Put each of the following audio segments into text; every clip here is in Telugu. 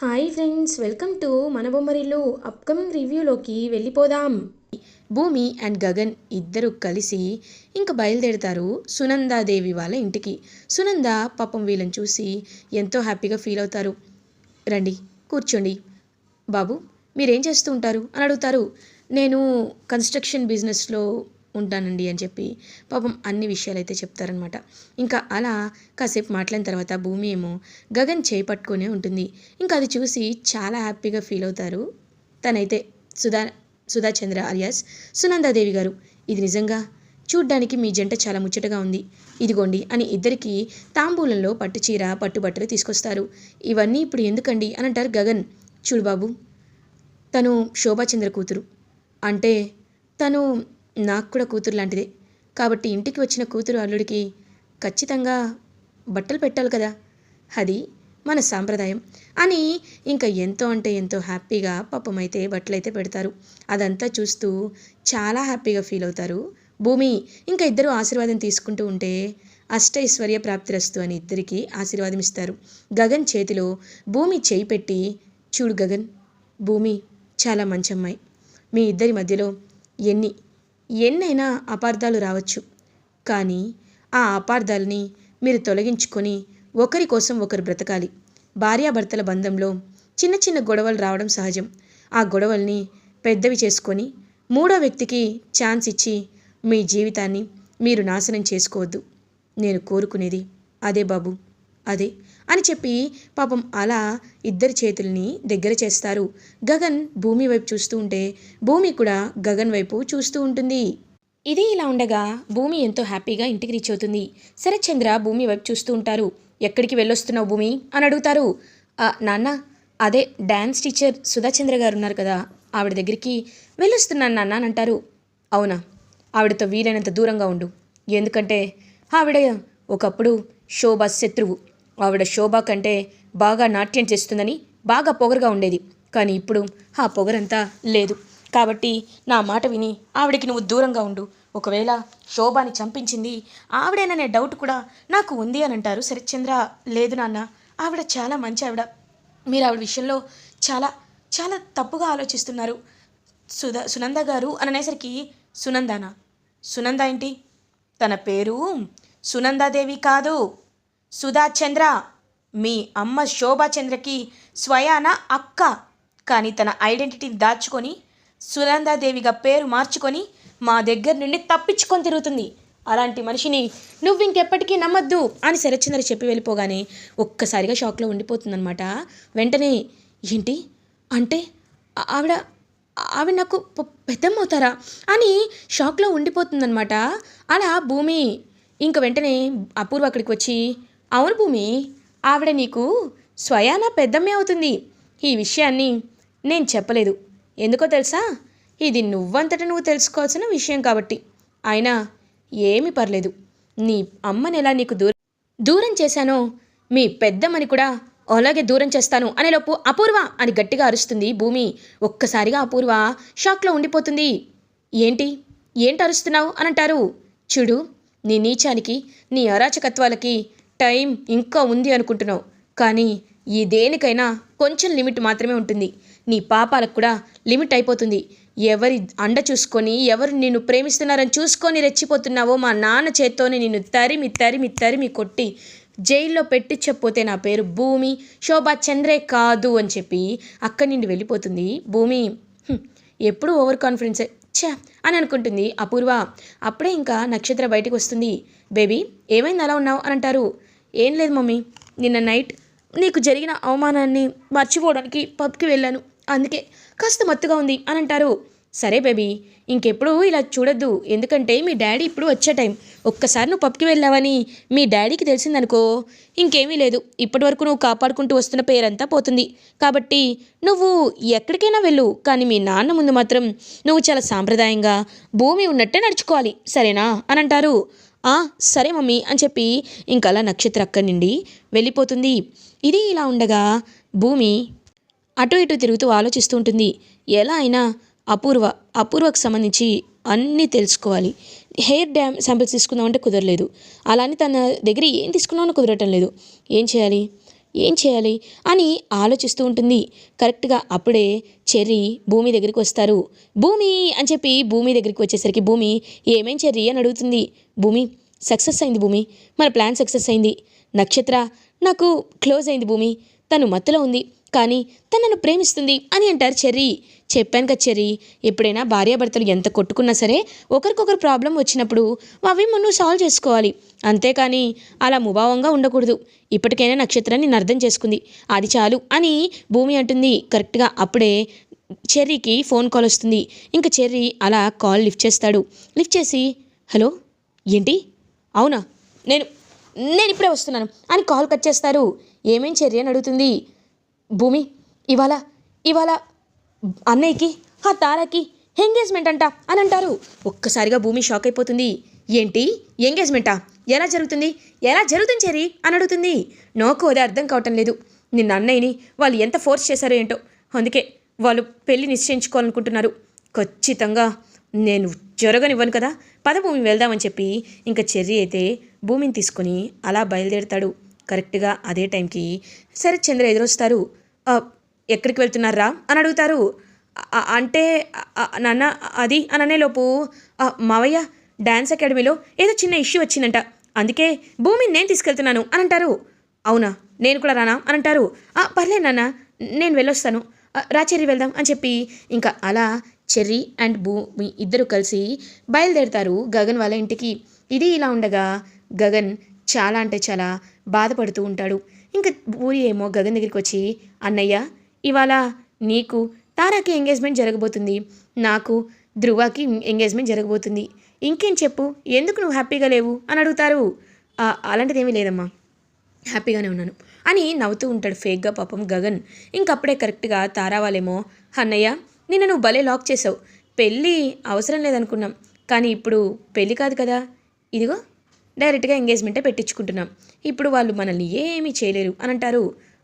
హాయ్ ఫ్రెండ్స్, వెల్కమ్ టు మన బొమ్మరిల్లు. అప్కమింగ్ రివ్యూలోకి వెళ్ళిపోదాం. భూమి అండ్ గగన్ ఇద్దరు కలిసి ఇంక బయలుదేరుతారు సునందాదేవి వాళ్ళ ఇంటికి. సునంద పాపం వీళ్ళని చూసి ఎంతో హ్యాపీగా ఫీల్ అవుతారు. రండి, కూర్చోండి. బాబు, మీరేం చేస్తూ ఉంటారు అని అడుగుతారు. నేను కన్స్ట్రక్షన్ బిజినెస్లో ఉంటానండి అని చెప్పి పాపం అన్ని విషయాలు అయితే చెప్తారనమాట. ఇంకా అలా కాసేపు మాట్లాడిన తర్వాత భూమి ఏమో గగన్ చేయి పట్టుకునే ఉంటుంది. ఇంకా అది చూసి చాలా హ్యాపీగా ఫీల్ అవుతారు. తనైతే సుధాచంద్ర అలియాస్ సునందాదేవి గారు, ఇది నిజంగా చూడ్డానికి మీ జంట చాలా ముచ్చటగా ఉంది, ఇదిగోండి అని ఇద్దరికి తాంబూలంలో పట్టుచీర పట్టుబట్టలు తీసుకొస్తారు. ఇవన్నీ ఇప్పుడు ఎందుకండి అని అంటారు గగన్. చూడు బాబు, తను శోభాచంద్ర కూతురు, అంటే తను నాకు కూడా కూతురు లాంటిదే, కాబట్టి ఇంటికి వచ్చిన కూతురు అల్లుడికి ఖచ్చితంగా బట్టలు పెట్టాలి కదా, అది మన సాంప్రదాయం అని ఇంకా ఎంతో అంటే ఎంతో హ్యాపీగా పాపం అయితే బట్టలైతే పెడతారు. అదంతా చూస్తూ చాలా హ్యాపీగా ఫీల్ అవుతారు భూమి. ఇంకా ఇద్దరు ఆశీర్వాదం తీసుకుంటూ ఉంటే అష్టైశ్వర్య ప్రాప్తిరస్తు అని ఇద్దరికి ఆశీర్వాదం ఇస్తారు. గగన్ చేతిలో భూమి చేయి పెట్టి, చూడు గగన్, భూమి చాలా మంచి అమ్మాయి, మీ ఇద్దరి మధ్యలో ఎన్నైనా అపార్థాలు రావచ్చు, కానీ ఆ అపార్థాలని మీరు తొలగించుకొని ఒకరి కోసం ఒకరు బ్రతకాలి. భార్యాభర్తల బంధంలో చిన్న చిన్న గొడవలు రావడం సహజం. ఆ గొడవల్ని పెద్దవి చేసుకొని మూడో వ్యక్తికి ఛాన్స్ ఇచ్చి మీ జీవితాన్ని మీరు నాశనం చేసుకోవద్దు. నేను కోరుకునేది అదే బాబు, అదే అని చెప్పి పాపం అలా ఇద్దరి చేతుల్ని దగ్గర చేస్తారు. గగన్ భూమి వైపు చూస్తూ ఉంటే భూమి కూడా గగన్ వైపు చూస్తూ ఉంటుంది. ఇది ఇలా ఉండగా భూమి ఎంతో హ్యాపీగా ఇంటికి రీచ్ అవుతుంది. శరత్చంద్ర భూమి వైపు చూస్తూ ఉంటారు. ఎక్కడికి వెళ్ళొస్తున్నావు భూమి అని అడుగుతారు. నాన్న, అదే డ్యాన్స్ టీచర్ సుధాచంద్ర గారు ఉన్నారు కదా, ఆవిడ దగ్గరికి వెళ్ళొస్తున్నాను నాన్న అని అంటారు. అవునా, ఆవిడతో వీలైనంత దూరంగా ఉండు, ఎందుకంటే ఆవిడ ఒకప్పుడు శోభ శత్రువు. ఆవిడ శోభ కంటే బాగా నాట్యం చేస్తుందని బాగా పొగరుగా ఉండేది, కానీ ఇప్పుడు ఆ పొగరంతా లేదు. కాబట్టి నా మాట విని ఆవిడకి నువ్వు దూరంగా ఉండు. ఒకవేళ శోభాని చంపించింది ఆవిడేననే డౌట్ కూడా నాకు ఉంది అని అంటారు శరత్చంద్ర. లేదు నాన్న, ఆవిడ చాలా మంచి ఆవిడ, మీరు ఆవిడ విషయంలో చాలా చాలా తప్పుగా ఆలోచిస్తున్నారు. సునంద గారు అని అనేసరికి, సునందానా? సునంద ఏంటి? తన పేరు సునందాదేవి కాదు, సుధాచంద్ర. మీ అమ్మ శోభాచంద్రకి స్వయాన అక్క, కానీ తన ఐడెంటిటీని దాచుకొని సునందాదేవిగా పేరు మార్చుకొని మా దగ్గర నుండి తప్పించుకొని తిరుగుతుంది. అలాంటి మనిషిని నువ్వు ఇంకెప్పటికీ నమ్మద్దు అని శరత్చంద్ర చెప్పి వెళ్ళిపోగానే ఒక్కసారిగా షాక్లో ఉండిపోతుందన్నమాట. వెంటనే, ఏంటి అంటే ఆవిడ ఆవిడ నాకు పెద్దమ్మ అవుతారా అని షాక్లో ఉండిపోతుందన్నమాట. అలా భూమి ఇంక వెంటనే అపూర్వ అక్కడికి వచ్చి, అవును భూమి, ఆవిడ నీకు స్వయాన పెద్దమ్మే అవుతుంది. ఈ విషయాన్ని నేను చెప్పలేదు, ఎందుకో తెలుసా? ఇది నువ్వంతట నువ్వు తెలుసుకోవాల్సిన విషయం కాబట్టి. అయినా ఏమీ పర్లేదు, నీ అమ్మని ఎలా నీకు దూరం చేశానో మీ పెద్దమ్మని కూడా అలాగే దూరం చేస్తాను అనేలోపు అపూర్వ అని గట్టిగా అరుస్తుంది భూమి. ఒక్కసారిగా అపూర్వ షాక్లో ఉండిపోతుంది. ఏంటి అరుస్తున్నావు అని అంటారు. చూడు, నీ నీచానికి, నీ అరాచకత్వాలకి టైం ఇంకా ఉంది అనుకుంటున్నావు, కానీ ఈ దేనికైనా కొంచెం లిమిట్ మాత్రమే ఉంటుంది. నీ పాపాలకు కూడా లిమిట్ అయిపోతుంది. ఎవరి అండ చూసుకొని, ఎవరు నిన్ను ప్రేమిస్తున్నారని చూసుకొని రెచ్చిపోతున్నావో మా నాన్న చేత్తోనే నిన్ను తరిమి తరిమి తరిమి కొట్టి జైల్లో పెట్టించకపోతే నా పేరు భూమి శోభాచంద్రే కాదు అని చెప్పి అక్కడి నుండి వెళ్ళిపోతుంది భూమి. ఎప్పుడు ఓవర్ కాన్ఫిడెన్సే ఛా అని అనుకుంటుంది అపూర్వ. అప్పుడే ఇంకా నక్షత్ర బయటకు వస్తుంది. బేబీ, ఏమైంది అలా ఉన్నావు అని అంటారు. ఏం లేదు మమ్మీ, నిన్న నైట్ నీకు జరిగిన అవమానాన్ని మర్చిపోవడానికి పబ్కి వెళ్ళాను, అందుకే కాస్త మత్తుగా ఉంది అని అంటారు. సరే బేబీ, ఇంకెప్పుడు ఇలా చూడొద్దు, ఎందుకంటే మీ డాడీ ఇప్పుడు వచ్చే టైం. ఒక్కసారి నువ్వు పబ్కి వెళ్ళావని మీ డాడీకి తెలిసిందనుకో, ఇంకేమీ లేదు, ఇప్పటి వరకు నువ్వు కాపాడుకుంటూ వస్తున్న పేరంతా పోతుంది. కాబట్టి నువ్వు ఎక్కడికైనా వెళ్ళు, కానీ మీ నాన్న ముందు మాత్రం నువ్వు చాలా సాంప్రదాయంగా భూమి ఉన్నట్టే నడుచుకోవాలి, సరేనా అని అంటారు. సరే మమ్మీ అని చెప్పి ఇంకలా నక్షత్ర అక్కడి నుండి వెళ్ళిపోతుంది. ఇది ఇలా ఉండగా భూమి అటు ఇటు తిరుగుతూ ఆలోచిస్తూ ఉంటుంది. ఎలా అయినా అపూర్వకు సంబంధించి అన్నీ తెలుసుకోవాలి. హెయిర్ శాంపిల్స్ తీసుకుందామంటే కుదరలేదు, అలానే తన దగ్గర ఏం తీసుకున్నామో కుదరటం లేదు. ఏం చేయాలి? ఏం చేయాలి అని ఆలోచిస్తూ ఉంటుంది. కరెక్ట్గా అప్పుడే చెర్రీ భూమి దగ్గరికి వస్తారు. భూమి అని చెప్పి భూమి దగ్గరికి వచ్చేసరికి భూమి ఏమేం చెర్రీ అని అడుగుతుంది. భూమి సక్సెస్ అయింది భూమి, మన ప్లాన్ సక్సెస్ అయింది. నక్షత్ర నాకు క్లోజ్ అయింది భూమి, తను మత్తులో ఉంది కానీ తను నన్ను ప్రేమిస్తుంది అని అంటారు చెర్రీ. చెప్పాను కదా చెర్రీ, ఎప్పుడైనా భార్యాభర్తలు ఎంత కొట్టుకున్నా సరే ఒకరికొకరు ప్రాబ్లం వచ్చినప్పుడు అవి మనం సాల్వ్ చేసుకోవాలి, అంతేకాని అలా ముభావంగా ఉండకూడదు. ఇప్పటికైనా నక్షత్రాన్ని నేను అర్థం చేసుకుంది, అది చాలు అని భూమి అంటుంది. కరెక్ట్గా అప్పుడే చెర్రీకి ఫోన్ కాల్ వస్తుంది. ఇంకా చెర్రీ అలా కాల్ లిఫ్ట్ చేస్తాడు. లిఫ్ట్ చేసి హలో ఏంటి, అవునా, నేను నేను ఇప్పుడే వస్తున్నాను అని కాల్ కట్ చేస్తారు. ఏమేం చెర్రీ అని అడుగుతుంది. భూమి ఇవాళ ఇవాళ అన్నయ్యకి ఆ తారాకి ఎంగేజ్మెంట్ అంట అని అంటారు. ఒక్కసారిగా భూమి షాక్ అయిపోతుంది. ఏంటి ఎంగేజ్మెంటా, ఎలా జరుగుతుంది చెర్రీ అని అడుగుతుంది. నాకు అదే అర్థం కావటం లేదు. నిన్న అన్నయ్యని వాళ్ళు ఎంత ఫోర్స్ చేశారో ఏంటో, అందుకే వాళ్ళు పెళ్లి నిశ్చయించుకోవాలనుకుంటున్నారు. ఖచ్చితంగా నేను జరగనివ్వను కదా, పద భూమి వెళ్దామని చెప్పి ఇంకా చెర్రీ అయితే భూమిని తీసుకొని అలా బయలుదేరుతాడు. కరెక్ట్గా అదే టైంకి శరత్ చంద్ర ఎదురొస్తారు. ఎక్కడికి వెళ్తున్నారా అని అడుగుతారు. అంటే నాన్న అది అని అనేలోపు మావయ్య డ్యాన్స్ అకాడమీలో ఏదో చిన్న ఇష్యూ వచ్చిందంట, అందుకే భూమిని నేను తీసుకెళ్తున్నాను అని అంటారు. అవునా, నేను కూడా రానా అని అంటారు. పర్లేదు నాన్న, నేను వెళ్ళొస్తాను, రా చెర్రీ వెళ్దాం అని చెప్పి ఇంకా అలా చెర్రీ అండ్ భూమి ఇద్దరు కలిసి బయలుదేరుతారు గగన్ వాళ్ళ ఇంటికి. ఇది ఇలా ఉండగా గగన్ చాలా అంటే చాలా బాధపడుతూ ఉంటాడు. ఇంకా పూరి ఏమో గగన్ దగ్గరికి వచ్చి అన్నయ్య ఇవాళ నీకు తారాకి ఎంగేజ్మెంట్ జరగబోతుంది, నాకు ధ్రువకి ఎంగేజ్మెంట్ జరగబోతుంది, ఇంకేం చెప్పు, ఎందుకు నువ్వు హ్యాపీగా లేవు అని అడుగుతారు. అలాంటిది ఏమీ లేదమ్మా, హ్యాపీగానే ఉన్నాను అని నవ్వుతూ ఉంటాడు ఫేక్గా పాపం గగన్. ఇంకప్పుడే కరెక్ట్గా తారా వాళ్ళేమో అన్నయ్య నిన్న నువ్వు భలే లాక్ చేసావు, పెళ్ళి అవసరం లేదనుకున్నాం కానీ ఇప్పుడు పెళ్ళి కాదు కదా, ఇదిగో డైరెక్ట్గా ఎంగేజ్మెంటే పెట్టించుకుంటున్నాం, ఇప్పుడు వాళ్ళు మనల్ని ఏమీ చేయలేరు అని అంటారు.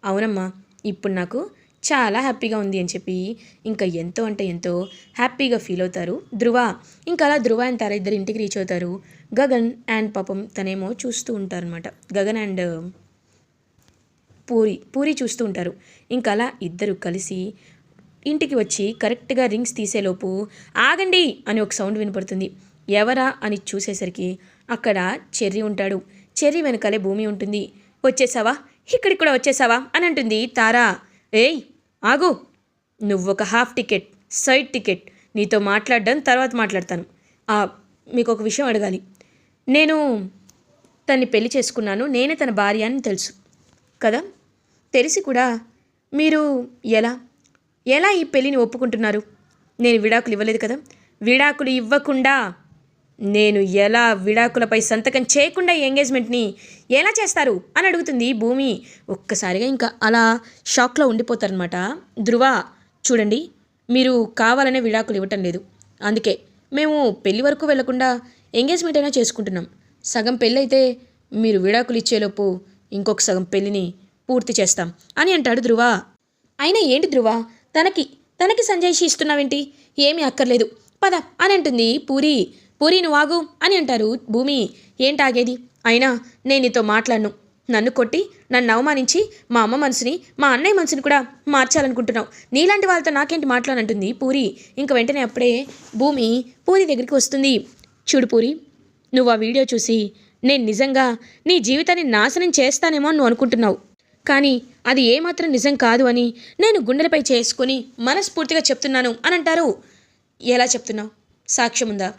అవునమ్మా, ఇప్పుడు నాకు చాలా హ్యాపీగా ఉంది అని చెప్పి ఇంకా ఎంతో అంటే ఎంతో హ్యాపీగా ఫీల్ అవుతారు ధ్రువ. ఇంకా అలా ధ్రువ అండ్ తారా ఇద్దరు ఇంటికి రీచ్ అవుతారు. గగన్ అండ్ పాపం తనేమో చూస్తూ ఉంటారనమాట. గగన్ అండ్ పూరి చూస్తూ ఉంటారు. ఇంకా అలా ఇద్దరు కలిసి ఇంటికి వచ్చి కరెక్ట్గా రింగ్స్ తీసేలోపు ఆగండి అని ఒక సౌండ్ వినపడుతుంది. ఎవరా అని చూసేసరికి అక్కడ చెర్రీ ఉంటాడు. చెర్రీ వెనకాలే భూమి ఉంటుంది. వచ్చేసావా, ఇక్కడికి కూడా వచ్చేసావా అని అంటుంది తారా. ఏయ్ ఆగు, నువ్వొక హాఫ్ టికెట్, సైడ్ టికెట్, నీతో మాట్లాడడం తర్వాత మాట్లాడతాను. మీకు ఒక విషయం అడగాలి, నేను తన్ని పెళ్లి చేసుకున్నాను, నేనే తన భార్య అని తెలుసు కదా, తెలిసి కూడా మీరు ఎలా ఈ పెళ్ళిని ఒప్పుకుంటున్నారు? నేను విడాకులు ఇవ్వలేదు కదా, విడాకులు ఇవ్వకుండా నేను ఎలా విడాకులపై సంతకం చేయకుండా ఈ ఎంగేజ్మెంట్ని ఎలా చేస్తారు అని అడుగుతుంది భూమి. ఒక్కసారిగా ఇంకా అలా షాక్లో ఉండిపోతారనమాట ధ్రువ. చూడండి, మీరు కావాలనే విడాకులు ఇవ్వటం లేదు, అందుకే మేము పెళ్లి వరకు వెళ్లకుండా ఎంగేజ్మెంట్ అయినా చేసుకుంటున్నాం. సగం పెళ్ళి అయితే మీరు విడాకులు ఇచ్చేలోపు ఇంకొక సగం పెళ్ళిని పూర్తి చేస్తాం అని అంటాడు ధ్రువ. అయినా ఏంటి ధ్రువ, తనకి సంజయ్షి ఇస్తున్నావేంటి? ఏమీ అక్కర్లేదు పద అని అంటుంది పూరి. నువ్వు ఆగు అని అంటారు భూమి. ఏంటాగేది, అయినా నేను నీతో మాట్లాడను, నన్ను కొట్టి నన్ను అవమానించి మా అమ్మ మనసుని మా అన్నయ్య మనసుని కూడా మార్చాలనుకుంటున్నావు, నీలాంటి వాళ్ళతో నాకేంటి మాట్లాడంటుంది పూరి. ఇంక వెంటనే అప్పుడే భూమి పూరి దగ్గరికి వస్తుంది. చూడు పూరి, నువ్వు ఆ వీడియో చూసి నేను నిజంగా నీ జీవితాన్ని నాశనం చేస్తానేమో అని నువ్వు అనుకుంటున్నావు, కానీ అది ఏమాత్రం నిజం కాదు అని నేను గుండెలపై చేసుకొని మనస్ఫూర్తిగా చెప్తున్నాను అని అంటారు. ఎలా చెప్తున్నావు, సాక్ష్యం ఉందా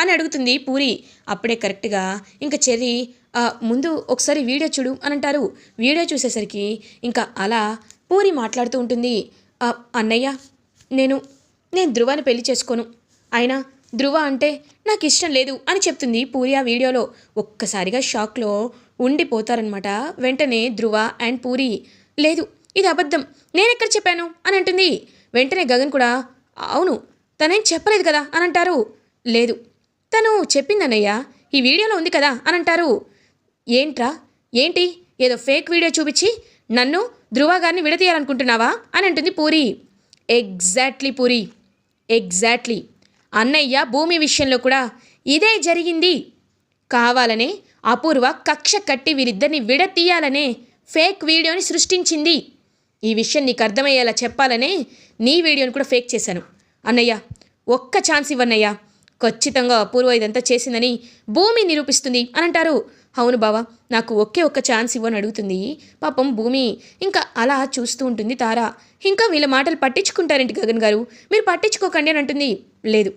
అని అడుగుతుంది పూరి. అప్పుడే కరెక్ట్గా ఇంకా చెర్రీ ముందు ఒకసారి వీడియో చూడు అని అంటారు. వీడియో చూసేసరికి ఇంకా అలా పూరి మాట్లాడుతూ ఉంటుంది. అన్నయ్య నేను ధ్రువాని పెళ్లి చేసుకోను, అయినా ధ్రువ అంటే నాకు ఇష్టం లేదు అని చెప్తుంది పూరి ఆ వీడియోలో. ఒక్కసారిగా షాక్లో ఉండిపోతారనమాట వెంటనే ధ్రువ అండ్ పూరి. లేదు, ఇది అబద్ధం, నేనెక్కడ చెప్పాను అని అంటుంది. వెంటనే గగన్ కూడా అవును తనేం చెప్పలేదు కదా అని అంటారు. లేదు, తను చెప్పిందన్నయ్య, ఈ వీడియోలో ఉంది కదా అని అంటారు. ఏంటి ఏదో ఫేక్ వీడియో చూపించి నన్ను ధ్రువ గారిని విడతీయాలనుకుంటున్నావా అని అంటుంది పూరి. ఎగ్జాక్ట్లీ పూరి, ఎగ్జాక్ట్లీ, అన్నయ్య భూమి విషయంలో కూడా ఇదే జరిగింది. కావాలనే అపూర్వ కక్ష కట్టి వీరిద్దరిని విడతీయాలనే ఫేక్ వీడియోని సృష్టించింది. ఈ విషయం నీకు అర్థమయ్యేలా చెప్పాలనే నీ వీడియోని కూడా ఫేక్ చేశాను. అన్నయ్య, ఒక్క ఛాన్స్ ఇవ్వన్నయ్యా, ఖచ్చితంగా అపూర్వ ఇదంతా చేసిందని భూమి నిరూపిస్తుంది అని అంటారు. అవును బావా, నాకు ఒక్క ఛాన్స్ ఇవ్వని అడుగుతుంది పాపం భూమి. ఇంకా అలా చూస్తూ ఉంటుంది తార. ఇంకా వీళ్ళ మాటలు పట్టించుకుంటారేంటి గగన్ గారు, మీరు పట్టించుకోకండి అని అంటుంది. లేదు,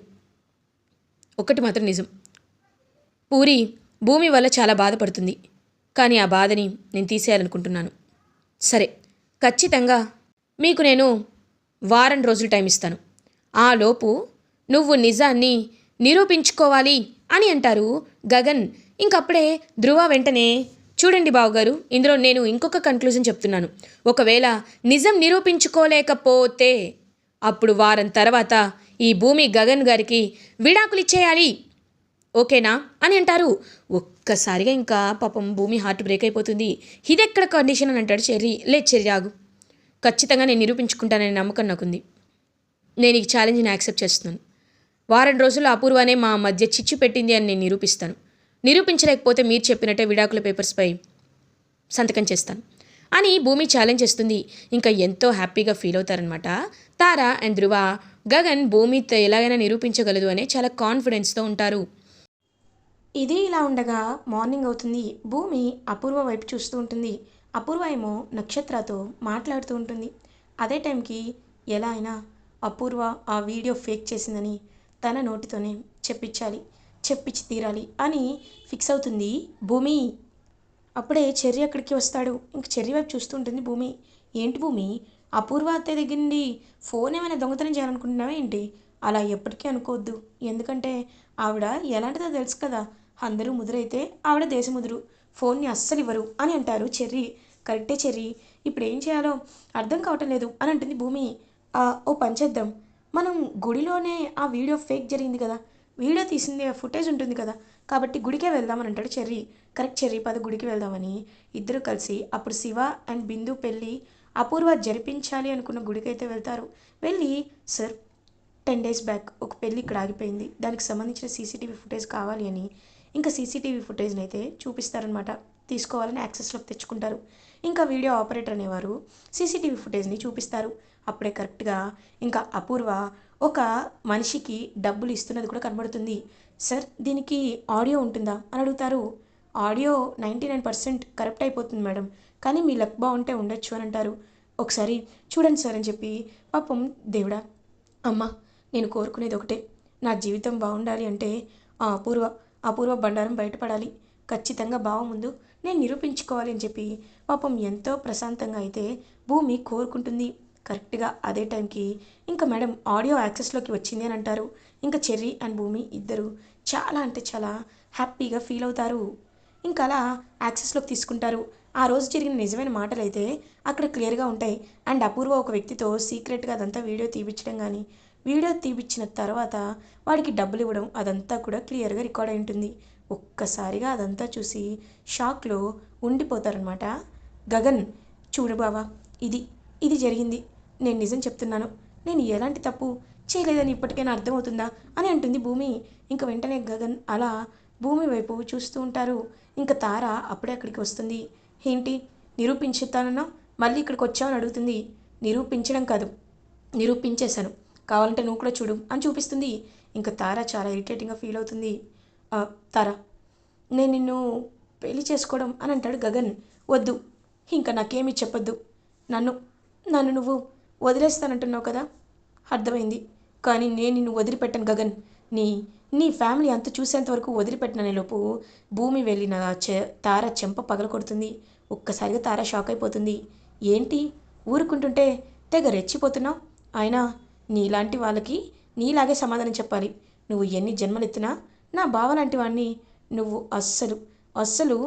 ఒకటి మాత్రం నిజం, పూరి భూమి వల్ల చాలా బాధపడుతుంది, కానీ ఆ బాధని నేను తీసేయాలనుకుంటున్నాను. సరే, ఖచ్చితంగా మీకు నేను వారం రోజులు టైం ఇస్తాను. ఆ లోపు నువ్వు నిజాన్ని నిరూపించుకోవాలి అని అంటారు గగన్. ఇంకప్పుడే ధృవ వెంటనే, చూడండి బావగారు, ఇందులో నేను ఇంకొక కన్క్లూజన్ చెప్తున్నాను. ఒకవేళ నిజం నిరూపించుకోలేకపోతే అప్పుడు వారం తర్వాత ఈ భూమి గగన్ గారికి విడాకులు ఇచ్చేయాలి, ఓకేనా అని అంటారు. ఒక్కసారిగా ఇంకా పాపం భూమి హార్ట్ బ్రేక్ అయిపోతుంది. ఇదెక్కడ కండిషన్ అని అంటాడు చెర్రీ. లేదు చెర్రీ, ఆగు, ఖచ్చితంగా నేను నిరూపించుకుంటాననే నమ్మకం నాకుంది. నేను ఈ ఛాలెంజ్ని యాక్సెప్ట్ చేస్తున్నాను. వారం రోజుల్లో అపూర్వనే మా మధ్య చిచ్చు పెట్టింది అని నేను నిరూపిస్తాను. నిరూపించలేకపోతే మీరు చెప్పినట్టే విడాకుల పేపర్స్పై సంతకం చేస్తాను అని భూమి ఛాలెంజ్ చేస్తుంది. ఇంకా ఎంతో హ్యాపీగా ఫీల్ అవుతారనమాట తార అండ్ ధృవ. గగన్ భూమితో ఎలాగైనా నిరూపించగలదు అనే చాలా కాన్ఫిడెన్స్తో ఉంటారు. ఇది ఇలా ఉండగా మార్నింగ్ అవుతుంది. భూమి అపూర్వ వైపు చూస్తూ ఉంటుంది. అపూర్వ ఏమో నక్షత్రతో మాట్లాడుతూ ఉంటుంది. అదే టైంకి ఎలా అయినా అపూర్వ ఆ వీడియో ఫేక్ చేసిందని తన నోటితోనే చెప్పించి తీరాలి అని ఫిక్స్ అవుతుంది భూమి. అప్పుడే చెర్రీ అక్కడికి వస్తాడు. ఇంక చెర్రీ వైపు చూస్తూ ఉంటుంది భూమి. ఏంటి భూమి, అపూర్వ అత్తయ్య దగ్గర నుండి ఫోన్ ఏమైనా దొంగతనం చేయాలనుకుంటున్నావా ఏంటి? అలా ఎప్పటికీ అనుకోవద్దు, ఎందుకంటే ఆవిడ ఎలాంటిదో తెలుసు కదా. అందరూ ముదురైతే ఆవిడ దేశముదురు, ఫోన్ని అస్సలు ఇవ్వరు అని అంటారు చెర్రీ. కరెక్టే చెర్రీ, ఇప్పుడు ఏం చేయాలో అర్థం కావటం లేదు అని అంటుంది భూమి. ఓ పని చేద్దాం, మనం గుడిలోనే ఆ వీడియో ఫేక్ జరిగింది కదా, వీడియో తీసింది ఫుటేజ్ ఉంటుంది కదా, కాబట్టి గుడికే వెళ్దామని అంటాడు చెర్రీ. కరెక్ట్ చెర్రీ, పద గుడికి వెళ్దామని ఇద్దరు కలిసి అప్పుడు శివ అండ్ బిందు పెళ్ళి అపూర్వ జరిపించాలి అనుకున్న గుడికైతే వెళ్తారు. వెళ్ళి, సార్ 10 days బ్యాక్ ఒక పెళ్ళి ఇక్కడ ఆగిపోయింది, దానికి సంబంధించిన సీసీటీవీ ఫుటేజ్ కావాలి అని ఇంకా సీసీటీవీ ఫుటేజ్ని అయితే చూపిస్తారనమాట. తీసుకోవాలని యాక్సెస్లోకి తెచ్చుకుంటారు. ఇంకా వీడియో ఆపరేటర్ అనేవారు సీసీటీవీ ఫుటేజ్ని చూపిస్తారు. అప్పుడే కరెక్ట్గా ఇంకా అపూర్వ ఒక మనిషికి డబ్బులు ఇస్తున్నది కూడా కనబడుతుంది. సార్, దీనికి ఆడియో ఉంటుందా అని అడుగుతారు. ఆడియో 99% కరెక్ట్ అయిపోతుంది మేడం, కానీ మీ లక్ బాగుంటే ఉండొచ్చు అని అంటారు. ఒకసారి చూడండి సార్ అని చెప్పి, పాపం దేవుడా, అమ్మ, నేను కోరుకునేది ఒకటే, నా జీవితం బాగుండాలి అంటే ఆ అపూర్వ బండారం బయటపడాలి, ఖచ్చితంగా బావ ముందు నేను నిరూపించుకోవాలి అని చెప్పి పాపం ఎంతో ప్రశాంతంగా అయితే భూమి కోరుకుంటుంది. కరెక్ట్గా అదే టైంకి ఇంకా మేడం ఆడియో యాక్సెస్లోకి వచ్చింది అని అంటారు. ఇంకా చెర్రీ అండ్ భూమి ఇద్దరు చాలా అంటే చాలా హ్యాపీగా ఫీల్ అవుతారు. ఇంకా అలా యాక్సెస్లోకి తీసుకుంటారు. ఆ రోజు జరిగిన నిజమైన మాటలు అయితే అక్కడ క్లియర్గా ఉంటాయి. అండ్ అపూర్వ ఒక వ్యక్తితో సీక్రెట్గా అదంతా వీడియో తీపిచ్చడం కానీ, వీడియో తీపిచ్చిన తర్వాత వాడికి డబ్బులు ఇవ్వడం, అదంతా కూడా క్లియర్గా రికార్డ్ అయి ఉంటుంది. ఒక్కసారిగా అదంతా చూసి షాక్లో ఉండిపోతారనమాట గగన్. చూడు బావా, ఇది జరిగింది, నేను నిజం చెప్తున్నాను, నేను ఎలాంటి తప్పు చేయలేదని ఇప్పటికైనా అర్థమవుతుందా అని అంటుంది భూమి. ఇంక వెంటనే గగన్ అలా భూమి వైపు చూస్తూ ఉంటారు. ఇంకా తార అప్పుడే అక్కడికి వస్తుంది. ఏంటి నిరూపించుతానన్నా మళ్ళీ ఇక్కడికి వచ్చావని అడుగుతుంది. నిరూపించడం కాదు, నిరూపించేశాను, కావాలంటే నువ్వు కూడా చూడు అని చూపిస్తుంది. ఇంకా తార చాలా ఇరిటేటింగ్గా ఫీల్ అవుతుంది. తార, నేను నిన్ను పెళ్లి చేసుకోవడం అని అంటాడు గగన్. వద్దు, ఇంకా నాకేమీ చెప్పొద్దు, నన్ను నువ్వు వదిలేస్తానంటున్నావు కదా, అర్థమైంది, కానీ నేను నిన్ను వదిలిపెట్టను గగన్. నీ ఫ్యామిలీ అంత చూసేంత వరకు వదిలిపెట్టిననే లోపు భూమి వెళ్ళిన తార చెంప పగలకొడుతుంది. ఒక్కసారిగా తార షాక్ అయిపోతుంది. ఏంటి ఊరుకుంటుంటే తెగ రెచ్చిపోతున్నావు? అయినా నీలాంటి వాళ్ళకి నీలాగే సమాధానం చెప్పాలి. నువ్వు ఎన్ని జన్మలెత్తినా నా బావ లాంటి వాడిని నువ్వు అస్సలు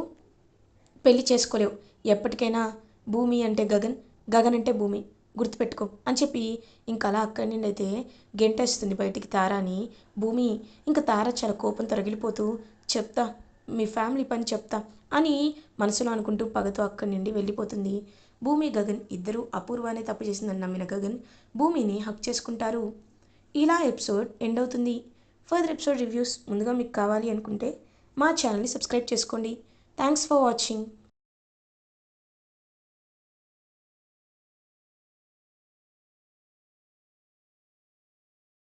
పెళ్లి చేసుకోలేవు. ఎప్పటికైనా భూమి అంటే గగన్, గగన్ అంటే భూమి, గుర్తుపెట్టుకో అని చెప్పి ఇంకా అలా అక్కడి నుండి అయితే గెంటేస్తుంది బయటికి తారాని భూమి. ఇంకా తార చాలా కోపంతో రగిలిపోతూ, చెప్తా, మీ ఫ్యామిలీ పని చెప్తా అని మనసులో అనుకుంటూ పగతో అక్కడి నుండి వెళ్ళిపోతుంది. భూమి గగన్ ఇద్దరూ అపూర్వానే తప్పు చేసిందని నమ్మిన గగన్ భూమిని హక్ చేసుకుంటారు. ఇలా ఎపిసోడ్ ఎండ్ అవుతుంది. ఫర్దర్ ఎపిసోడ్ రివ్యూస్ ముందుగా మీకు కావాలి అనుకుంటే మా ఛానల్ని సబ్స్క్రైబ్ చేసుకోండి. Thanks for watching.